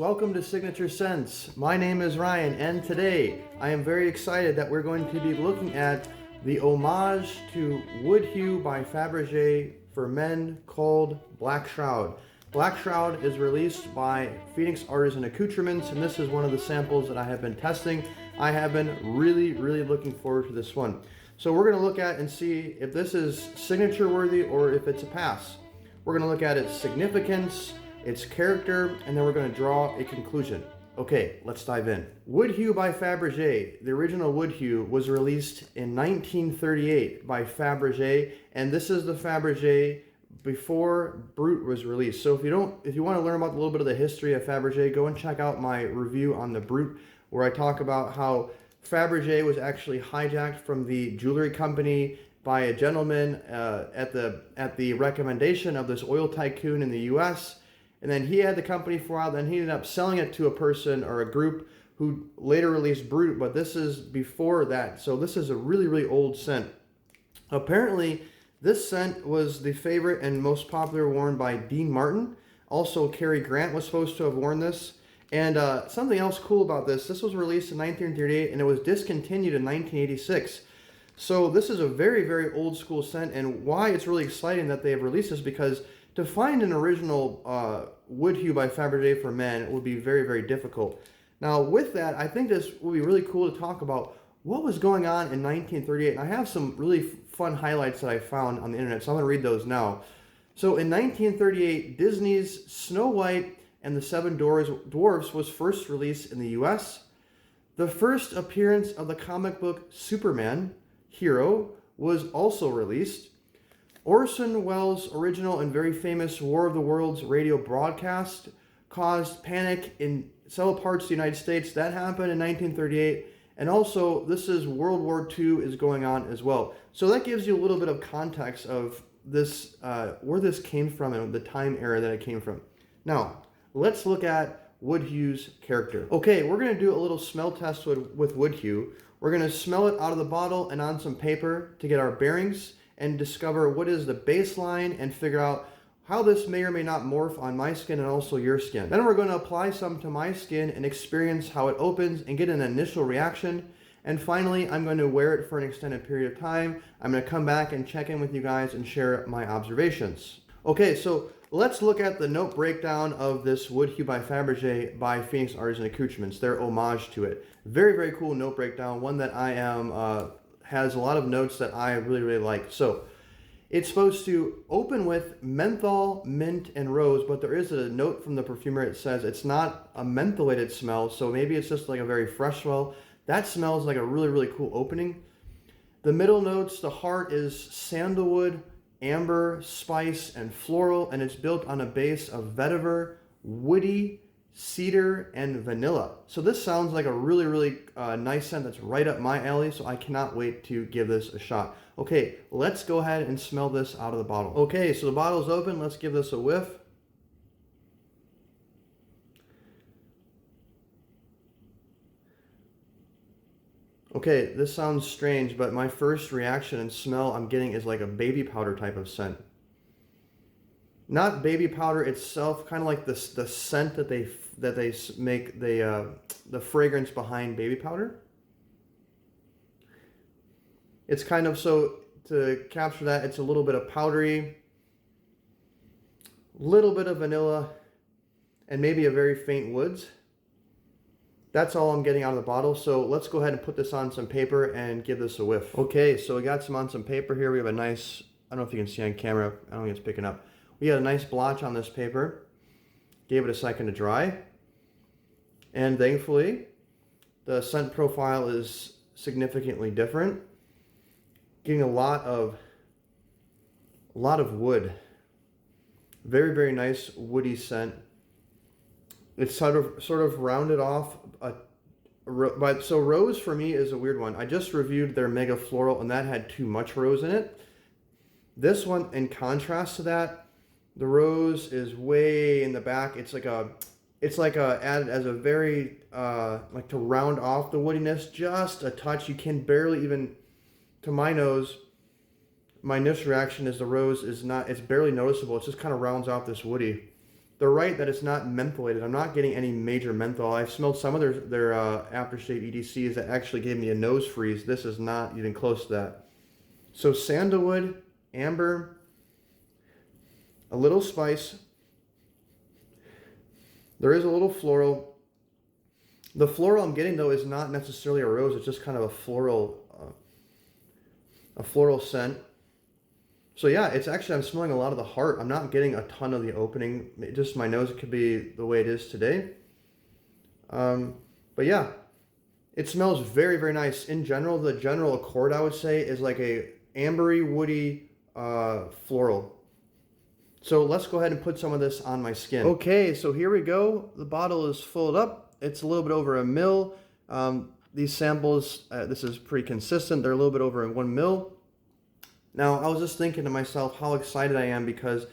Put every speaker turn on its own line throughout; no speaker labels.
welcome to Signature Scents. My name is Ryan, and today I am very excited that we're going to be looking at the Homage to Woodhue by Faberge for men called Black Shroud. Black Shroud is released by Phoenix Artisan Accoutrements, and this is one of the samples that I have been testing. I have been really looking forward to this one. So we're going to look at and see if this is signature worthy or if it's a pass. We're going to look at its significance, its character, and then we're going to draw a conclusion. Okay, let's dive in. Woodhue by Faberge. The original Woodhue was released in 1938 by Faberge, and this is the Faberge before Brut was released. So if you want to learn about a little bit of the history of Faberge, go and check out my review on the Brut, where I talk about how Faberge was actually hijacked from the jewelry company by a gentleman at the recommendation of this oil tycoon in the U.S. And then he had the company for a while. Then he ended up selling it to a person or a group who later released Brut. But this is before that, so this is a really old scent. Apparently, this scent was the favorite and most popular worn by Dean Martin. Also, Cary Grant was supposed to have worn this. And something else cool about this was released in 1938 and it was discontinued in 1986. So this is a very old school scent, and why it's really exciting that they have released this, because to find an original Woodhue by Faberge for men would be very difficult. Now with that, I think this would be really cool to talk about what was going on in 1938. And I have some really fun highlights that I found on the internet, so I'm going to read those now. So in 1938, Disney's Snow White and the Seven Dwarfs was first released in the US. The first appearance of the comic book Superman Hero was also released. Orson Welles' original and very famous War of the Worlds radio broadcast caused panic in several parts of the United States. That happened in 1938. And also, this is World War II is going on as well. So that gives you a little bit of context of this, where this came from and the time era that it came from. Now, let's look at Woodhue's character. Okay, we're going to do a little smell test with Woodhue. We're going to smell it out of the bottle and on some paper to get our bearings and discover what is the baseline and figure out how this may or may not morph on my skin and also your skin. Then we're going to apply some to my skin and experience how it opens and get an initial reaction. And finally, I'm going to wear it for an extended period of time. I'm going to come back and check in with you guys and share my observations. Okay, so let's look at the note breakdown of this Woodhue by Faberge by Phoenix Artisan Accoutrements, their homage to it. Very cool note breakdown, one that I am has a lot of notes that I really like. So it's supposed to open with menthol, mint, and rose, but there is a note from the perfumer. It says it's not a mentholated smell, so maybe it's just like a very fresh smell. That smells like a really cool opening. The middle notes, the heart is sandalwood, amber, spice, and floral, and it's built on a base of vetiver, woody, cedar, and vanilla. So this sounds like a really nice scent that's right up my alley, so I cannot wait to give this a shot. Okay, let's go ahead and smell this out of the bottle. Okay, so the bottle's open. Let's give this a whiff. Okay, this sounds strange, but my first reaction and smell I'm getting is like a baby powder type of scent. Not baby powder itself, kind of like the scent that they make the fragrance behind baby powder. It's kind of, so to capture that, it's a little bit of powdery, little bit of vanilla, and maybe a very faint woods. That's all I'm getting out of the bottle. So let's go ahead and put this on some paper and give this a whiff. Okay, so we got some on some paper here. We have a nice, I don't know if you can see on camera, I don't think it's picking up. We got a nice blotch on this paper. Gave it a second to dry. And thankfully, the scent profile is significantly different. Getting a lot of wood. Very nice woody scent. It's sort of rounded off. So rose for me is a weird one. I just reviewed their Mega Floral and that had too much rose in it. This one, in contrast to that, the rose is way in the back. It's like added as a very like to round off the woodiness just a touch. You can barely even, to my nose, my initial reaction is the rose is not, it's barely noticeable. It just kind of rounds off this woody. they're right that it's not mentholated. I'm not getting any major menthol. I've smelled some of their aftershave EDCs that actually gave me a nose freeze. This is not even close to that. So sandalwood, amber, a little spice. There is a little floral. The floral I'm getting though is not necessarily a rose. It's just kind of a floral scent. So yeah, it's actually, I'm smelling a lot of the heart. I'm not getting a ton of the opening. Just my nose could be the way it is today. But yeah, it smells very, very nice. In general, the general accord, I would say, is like a ambery, woody, floral. So let's go ahead and put some of this on my skin. Okay, so here we go. The bottle is filled up. It's a little bit over 1 ml. These samples, this is pretty consistent. They're a little bit over 1 ml. Now, I was just thinking to myself how excited I am because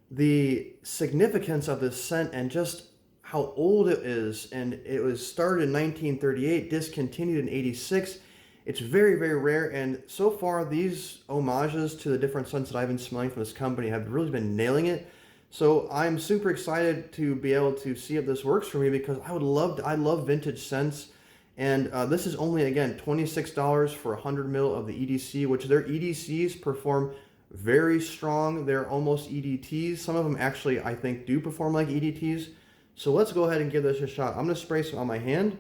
the significance of this scent and just how old it is, and it was started in 1938, discontinued in 86. It's very, very rare, and so far these homages to the different scents that I've been smelling from this company have really been nailing it. So I'm super excited to be able to see if this works for me because I love vintage scents. And this is only, again, $26 for 100 ml of the EDC, which their EDCs perform very strong. They're almost EDTs. Some of them actually, I think, do perform like EDTs. So let's go ahead and give this a shot. I'm going to spray some on my hand.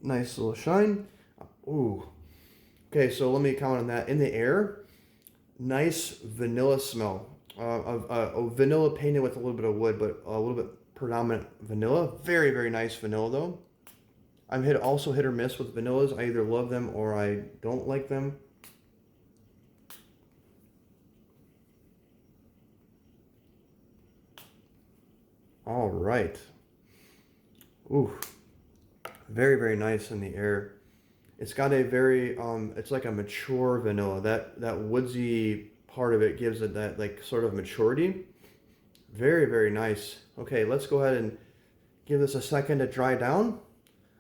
Nice little shine. Ooh. Okay, so let me comment on that. In the air, nice vanilla smell. Of vanilla painted with a little bit of wood, but a little bit predominant vanilla. Very, very nice vanilla though. I'm also hit or miss with vanillas. I either love them or I don't like them. All right. Ooh, very, very nice in the air. It's got a very, it's like a mature vanilla. That woodsy part of it gives it that like sort of maturity. Very, very nice. Okay, let's go ahead and give this a second to dry down.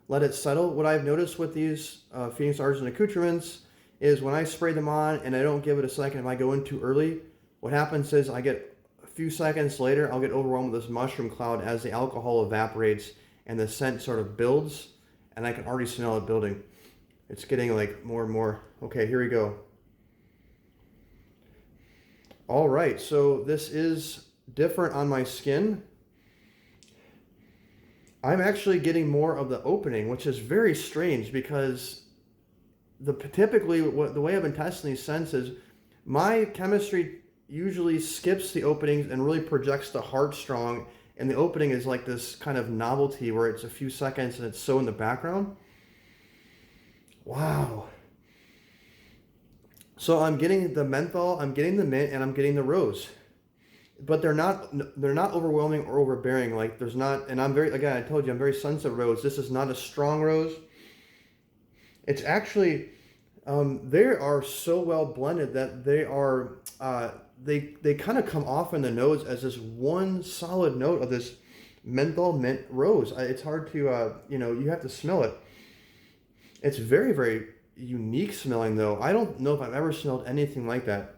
Let it settle. What I've noticed with these Phoenix Artisan Accoutrements is when I spray them on and I don't give it a second, if I go in too early, what happens is I get a few seconds later, I'll get overwhelmed with this mushroom cloud as the alcohol evaporates and the scent sort of builds, and I can already smell it building. It's getting like more and more. Okay, here we go. All right, so this is different on my skin. I'm actually getting more of the opening, which is very strange because typically the way I've been testing these scents is my chemistry usually skips the openings and really projects the heart strong, and the opening is like this kind of novelty where it's a few seconds and it's so in the background. Wow. So I'm getting the menthol, I'm getting the mint, and I'm getting the rose. But they're not overwhelming or overbearing. Like there's not, and I'm very, again, I told you I'm very sensitive rose. This is not a strong rose. It's actually, they are so well blended that they are, they kind of come off in the nose as this one solid note of this menthol mint rose. It's hard to, you have to smell it. It's very, very unique smelling though. I don't know if I've ever smelled anything like that.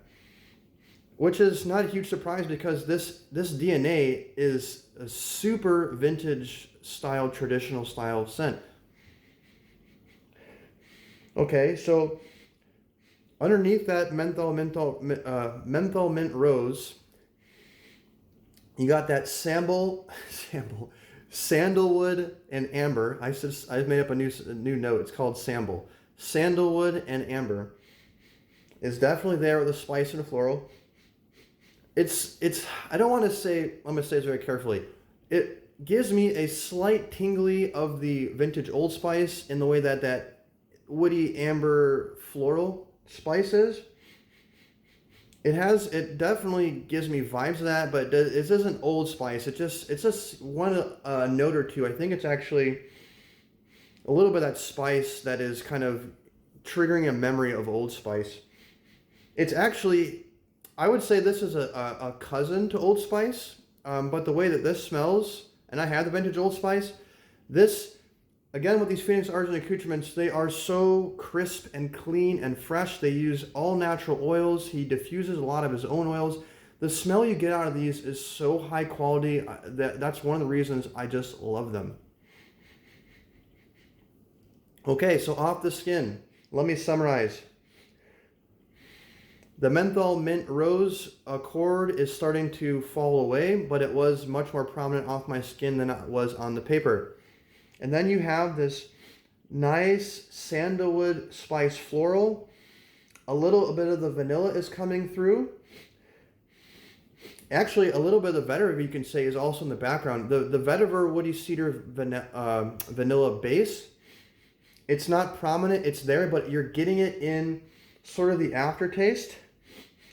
Which is not a huge surprise because this DNA is a super vintage style, traditional style scent. Okay, so underneath that menthol mint rose, you got that sandalwood and amber. I've made up a new note. It's called sandalwood and amber. Is definitely there with the spice and the floral. It's I don't want to say, I'm going to say this very carefully. It gives me a slight tingly of the vintage Old Spice in the way that woody amber floral spice is. It definitely gives me vibes of that, but it isn't Old Spice. It's just one note or two. I think it's actually a little bit of that spice that is kind of triggering a memory of Old Spice. It's actually, I would say this is a cousin to Old Spice, but the way that this smells, and I have the vintage Old Spice, this Again, with these Phoenix Artisan Accoutrements, they are so crisp and clean and fresh. They use all natural oils. He diffuses a lot of his own oils. The smell you get out of these is so high quality. That's one of the reasons I just love them. Okay, so off the skin, let me summarize. The menthol mint rose accord is starting to fall away, but it was much more prominent off my skin than it was on the paper. And then you have this nice sandalwood spice floral. A little bit of the vanilla is coming through. Actually, a little bit of the vetiver, you can say, is also in the background. The vetiver woody cedar vanilla base, it's not prominent, it's there, but you're getting it in sort of the aftertaste.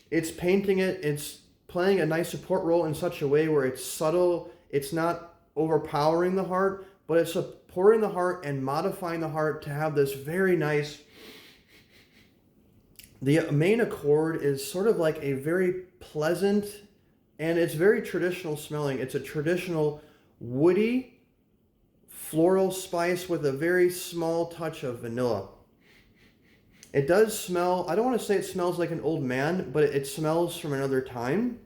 It's painting it, it's playing a nice support role in such a way where it's subtle, it's not overpowering the heart, but it's supporting the heart and modifying the heart to have this very nice. The main accord is sort of like a very pleasant, and it's very traditional smelling. It's a traditional woody floral spice with a very small touch of vanilla. It does smell, I don't want to say it smells like an old man, but it smells from another time.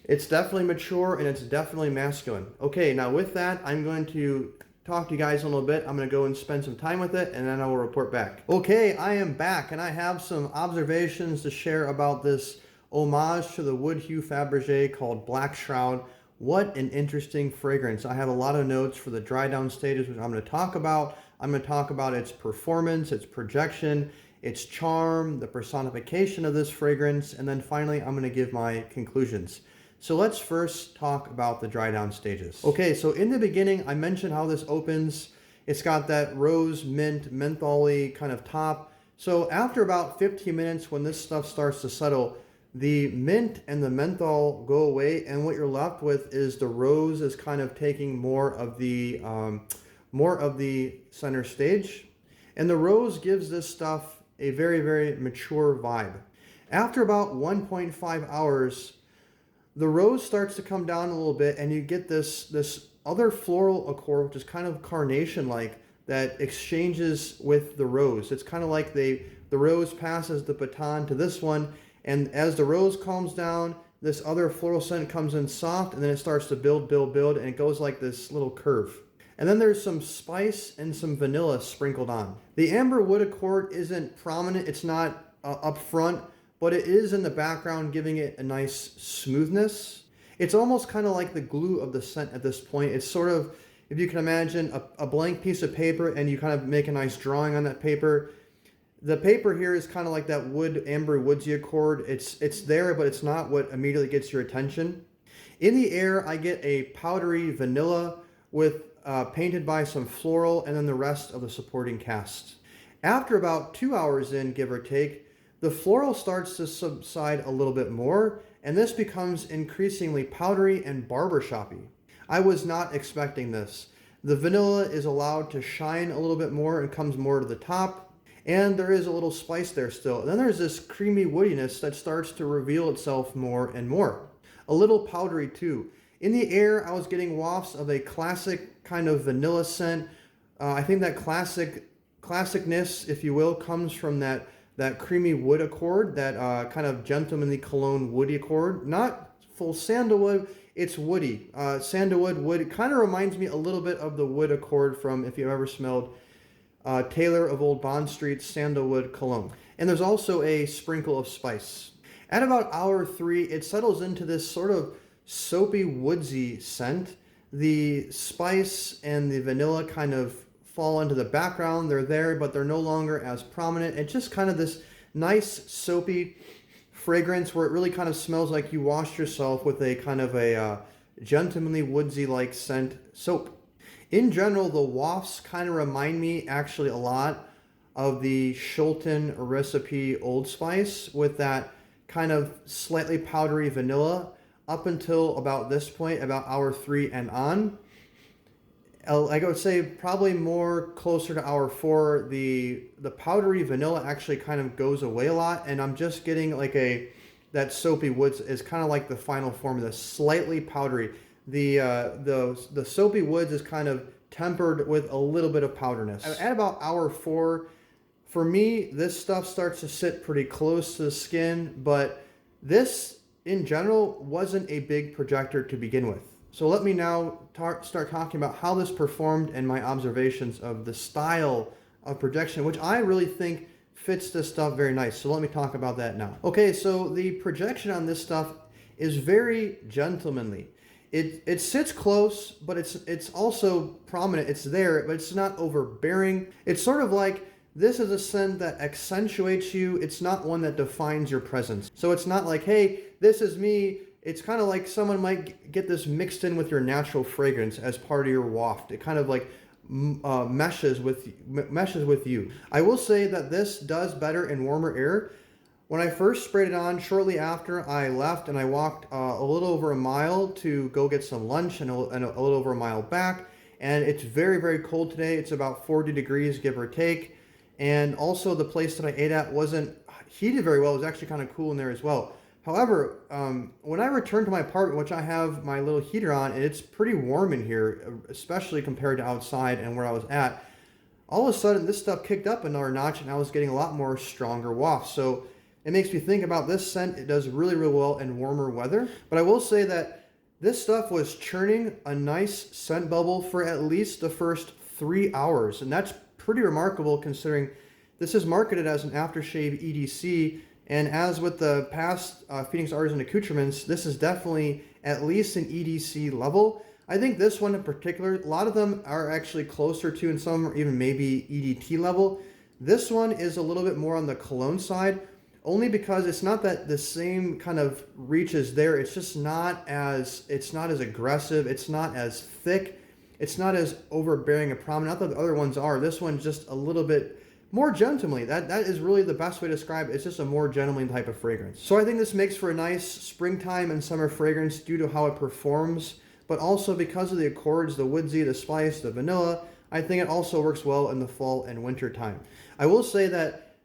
It's definitely mature and it's definitely masculine. Okay, now with that, I'm going to talk to you guys a little bit. I'm going to go and spend some time with it and then I will report back. Okay, I am back and I have some observations to share about this homage to the Woodhue Faberge called Black Shroud. What an interesting fragrance. I have a lot of notes for the dry down stages, which I'm going to talk about. I'm going to talk about its performance, its projection, its charm, the personification of this fragrance, and then finally I'm going to give my conclusions. So let's first talk about the dry down stages. Okay, so in the beginning, I mentioned how this opens. It's got that rose, mint, menthol-y kind of top. So after about 15 minutes, when this stuff starts to settle, the mint and the menthol go away, and what you're left with is the rose is kind of taking more of the center stage. And the rose gives this stuff a very, very mature vibe. After about 1.5 hours, the rose starts to come down a little bit and you get this other floral accord, which is kind of carnation-like, that exchanges with the rose. It's kind of like the rose passes the baton to this one, and as the rose calms down, this other floral scent comes in soft, and then it starts to build, and it goes like this little curve. And then there's some spice and some vanilla sprinkled on. The amber wood accord isn't prominent, it's not up front, but it is in the background, giving it a nice smoothness. It's almost kind of like the glue of the scent at this point. It's sort of, if you can imagine a blank piece of paper and you kind of make a nice drawing on that paper. The paper here is kind of like that amber woodsy accord. It's there, but it's not what immediately gets your attention. In the air, I get a powdery vanilla with painted by some floral and then the rest of the supporting cast. After about 2 hours in, give or take, the floral starts to subside a little bit more, and this becomes increasingly powdery and barbershoppy. I was not expecting this. The vanilla is allowed to shine a little bit more and comes more to the top, and there is a little spice there still. And then there's this creamy woodiness that starts to reveal itself more and more. A little powdery too. In the air, I was getting wafts of a classic kind of vanilla scent. I think that classicness, if you will, comes from that creamy wood accord, that kind of gentlemanly cologne woody accord. Not full sandalwood, it's woody. Sandalwood wood, it kind of reminds me a little bit of the wood accord from, if you've ever smelled Taylor of Old Bond Street's sandalwood cologne. And there's also a sprinkle of spice. At about hour 3, it settles into this sort of soapy, woodsy scent. The spice and the vanilla kind of fall into the background. They're there, but they're no longer as prominent. It's just kind of this nice, soapy fragrance where it really kind of smells like you washed yourself with a kind of a gentlemanly, woodsy-like scent soap. In general, the wafts kind of remind me actually a lot of the Shulton recipe Old Spice with that kind of slightly powdery vanilla up until about this point, about hour 3 and on. I would say probably more closer to hour 4, the powdery vanilla actually kind of goes away a lot, and I'm just getting like that soapy woods is kind of like the final form of this, slightly powdery. The soapy woods is kind of tempered with a little bit of powderness. At about hour 4, for me, this stuff starts to sit pretty close to the skin, but this, in general, wasn't a big projector to begin with. So let me now start talking about how this performed and my observations of the style of projection, which I really think fits this stuff very nice. So let me talk about that now. Okay, so the projection on this stuff is very gentlemanly. It sits close, but it's also prominent. It's there, but it's not overbearing. It's sort of like, this is a scent that accentuates you. It's not one that defines your presence. So it's not like, hey, this is me. It's kind of like someone might get this mixed in with your natural fragrance as part of your waft. It kind of like meshes with you. I will say that this does better in warmer air. When I first sprayed it on, shortly after I left and I walked a little over a mile to go get some lunch and a little over a mile back, and it's very, very cold today. It's about 40 degrees, give or take. And also the place that I ate at wasn't heated very well. It was actually kind of cool in there as well. However, when I returned to my apartment, which I have my little heater on, and it's pretty warm in here, especially compared to outside and where I was at, all of a sudden this stuff kicked up another notch and I was getting a lot more stronger wafts. So it makes me think about this scent. It does really, really well in warmer weather. But I will say that this stuff was churning a nice scent bubble for at least the first 3 hours. And that's pretty remarkable considering this is marketed as an aftershave EDC. And as with the past Phoenix Artisan Accoutrements, this is definitely at least an EDC level. I think this one in particular, a lot of them are actually closer to, and some are even maybe EDT level. This one is a little bit more on the cologne side, only because it's not that the same kind of reach is there. It's just not as, it's not as aggressive. It's not as thick. It's not as overbearing and prominent. Not that the other ones are. This one's just a little bit more gentlemanly. That is really the best way to describe it. It's just a more gentlemanly type of fragrance. So I think this makes for a nice springtime and summer fragrance due to how it performs, but also because of the accords, the woodsy, the spice, the vanilla. I think it also works well in the fall and winter time. I will say that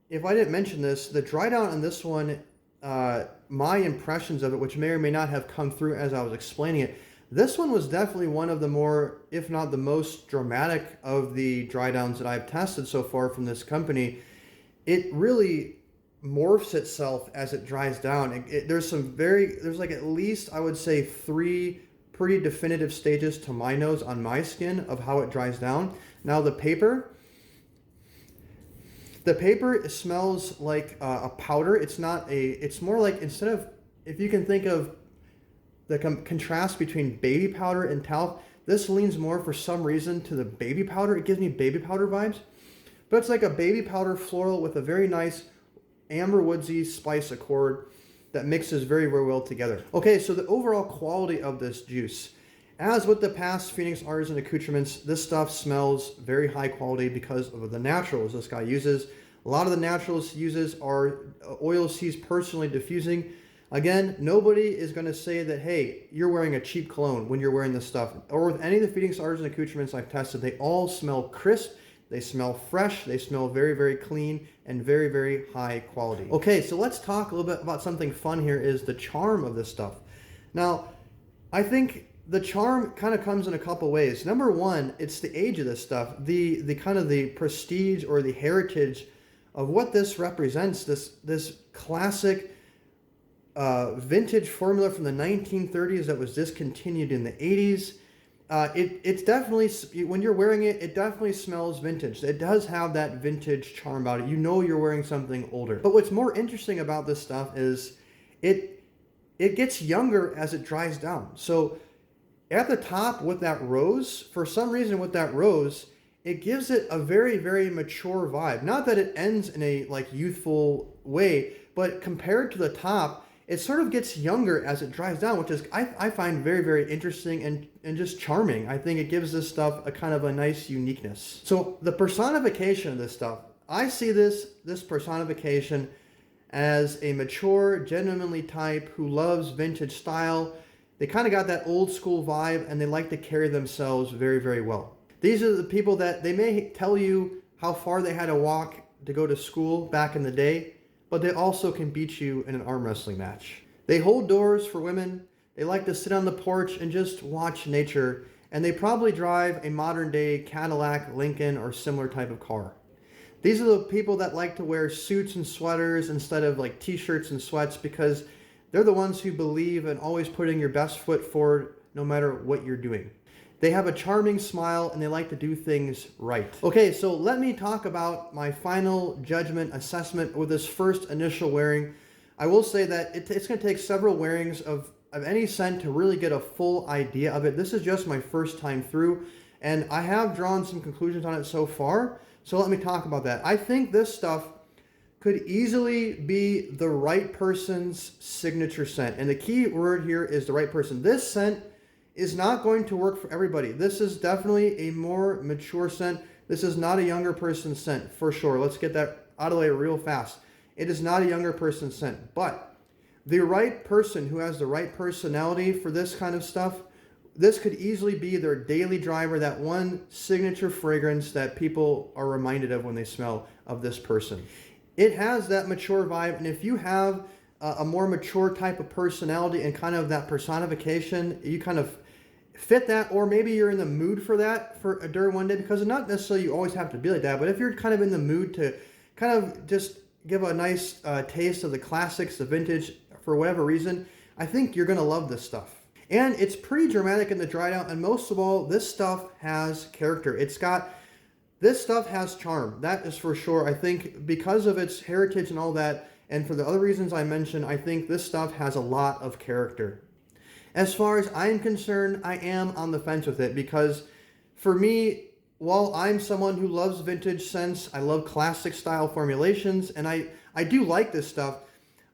if I didn't mention this, the dry down on this one, my impressions of it, which may or may not have come through as I was explaining it, this one was definitely one of the more, if not the most dramatic of the dry downs that I've tested so far from this company. It really morphs itself as it dries down. There's like at least, I would say, 3 pretty definitive stages to my nose on my skin of how it dries down. Now the paper smells like a powder. It's more like, instead of, if you can think of the contrast between baby powder and talc, this leans more for some reason to the baby powder. It gives me baby powder vibes, but it's like a baby powder floral with a very nice amber woodsy spice accord that mixes very, very well together. Okay, so the overall quality of this juice, as with the past Phoenix Artisan Accoutrements, this stuff smells very high quality because of the naturals this guy uses. A lot of the naturals he uses are oils he's personally diffusing. Again, nobody is going to say that, hey, you're wearing a cheap cologne when you're wearing this stuff. Or with any of the Phoenix Artisan Accoutrements I've tested, they all smell crisp, they smell fresh, they smell very, very clean, and very, very high quality. Okay, so let's talk a little bit about something fun here, is the charm of this stuff. Now, I think the charm kind of comes in a couple ways. Number one, it's the age of this stuff, the kind of the prestige or the heritage of what this represents, this classic vintage formula from the 1930s that was discontinued in the 80s. It's definitely, when you're wearing it, it definitely smells vintage. It does have that vintage charm about it. You know you're wearing something older. But what's more interesting about this stuff is it gets younger as it dries down. So at the top with that rose, for some reason with that rose, it gives it a very, very mature vibe. Not that it ends in a like youthful way, but compared to the top, it sort of gets younger as it dries down, which is, I find very, very interesting and just charming. I think it gives this stuff a kind of a nice uniqueness. So the personification of this stuff, I see this personification as a mature, gentlemanly type who loves vintage style. They kind of got that old school vibe and they like to carry themselves very, very well. These are the people that they may tell you how far they had to walk to go to school back in the day, but they also can beat you in an arm wrestling match. They hold doors for women. They like to sit on the porch and just watch nature and they probably drive a modern day Cadillac, Lincoln, or similar type of car. These are the people that like to wear suits and sweaters instead of like t-shirts and sweats, because they're the ones who believe in always putting your best foot forward no matter what you're doing. They have a charming smile and they like to do things right. Okay, so let me talk about my final judgment assessment with this first initial wearing. I will say that it's going to take several wearings of any scent to really get a full idea of it. This is just my first time through, and I have drawn some conclusions on it so far. So let me talk about that. I think this stuff could easily be the right person's signature scent. And the key word here is the right person. This scent is not going to work for everybody. This is definitely a more mature scent. This is not a younger person's scent, for sure. Let's get that out of the way real fast. It is not a younger person's scent, but the right person who has the right personality for this kind of stuff, this could easily be their daily driver, that one signature fragrance that people are reminded of when they smell of this person. It has that mature vibe, and if you have a more mature type of personality and kind of that personification, you kind of fit that, or maybe you're in the mood for that during one day, because not necessarily you always have to be like that, but if you're kind of in the mood to kind of just give a nice taste of the classics, the vintage, for whatever reason, I think you're going to love this stuff. And it's pretty dramatic in the dry down, and most of all, this stuff has character. This stuff has charm, that is for sure. I think because of its heritage and all that, and for the other reasons I mentioned, I think this stuff has a lot of character. As far as I'm concerned, I am on the fence with it, because for me, while I'm someone who loves vintage scents, I love classic style formulations, and I do like this stuff.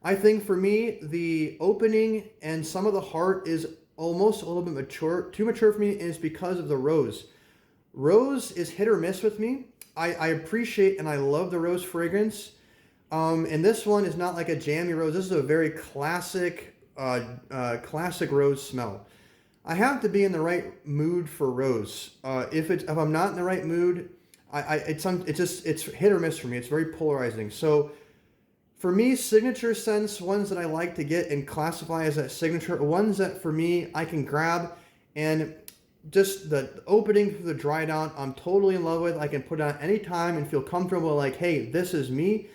I think for me, the opening and some of the heart is almost a little bit mature, too mature for me, and it's because of the rose. Rose is hit or miss with me. I appreciate and I love the rose fragrance. And this one is not like a jammy rose. This is a very classic rose smell. I have to be in the right mood for rose. If I'm not in the right mood, it's hit or miss for me. It's very polarizing. So for me, signature scents, ones that I like to get and classify as that signature, ones that for me I can grab, and just the opening for the dry down, I'm totally in love with. I can put it on any time and feel comfortable, like, hey, this is me.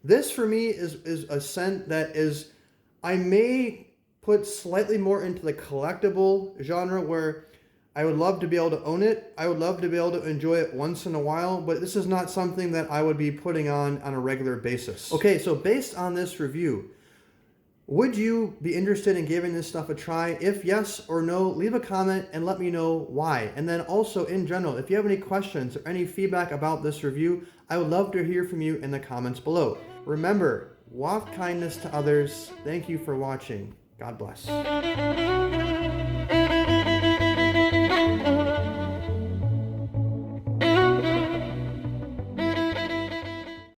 This for me is a scent that is, I may put slightly more into the collectible genre, where I would love to be able to own it. I would love to be able to enjoy it once in a while, but this is not something that I would be putting on a regular basis. Okay, so based on this review, would you be interested in giving this stuff a try? If yes or no, leave a comment and let me know why. And then also in general, if you have any questions or any feedback about this review, I would love to hear from you in the comments below. Remember, waft kindness to others. Thank you for watching. God bless.